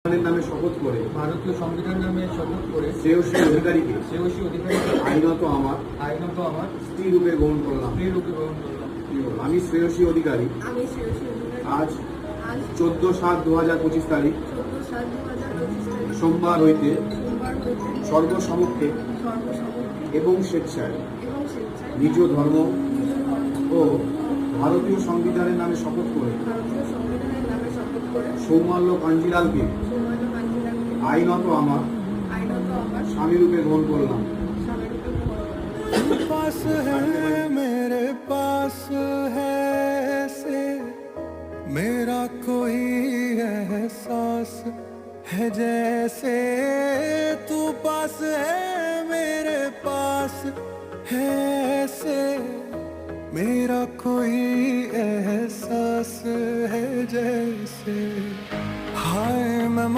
সংবিধানের নামে শপথ করে ভারতীয় সংবিধান নামে শপথ করে শ্রেয়সী অধিকারীকে আইনত আমার স্ত্রী রূপে গ্রহণ করলাম। স্ত্রীরূপে গ্রহণ করলাম। আমি শ্রেয়সী অধিকারী আমি শ্রেয়সী অধিকারী আজ আজ 14/7/2025 তারিখ 14/7/2025 তারিখ সোমবার হইতে সোমবার হইতে সর্বসমক্ষে সর্বসমক্ষে এবং স্বেচ্ছায় এবং স্বেচ্ছায় নিজ ধর্ম নিজ ধর্ম ও ভারতীয় সংবিধানের নামে শপথ করে ভারতীয় সংবিধানের নামে শপথ করে সৌমাল্য কাঞ্জিলালকে সৌমাল্য কাঞ্জিলালকে আইনত আমার আইনত আমার স্বামী রূপে গ্রহণ করলাম। স্বামীরূপে গ্রহণ করলাম। पास है मेरे पास है ऐसे मेरा कोई एहसास है जैसे तू पास है मेरे पास है ऐसे मेरा कोई एहसास है जैसे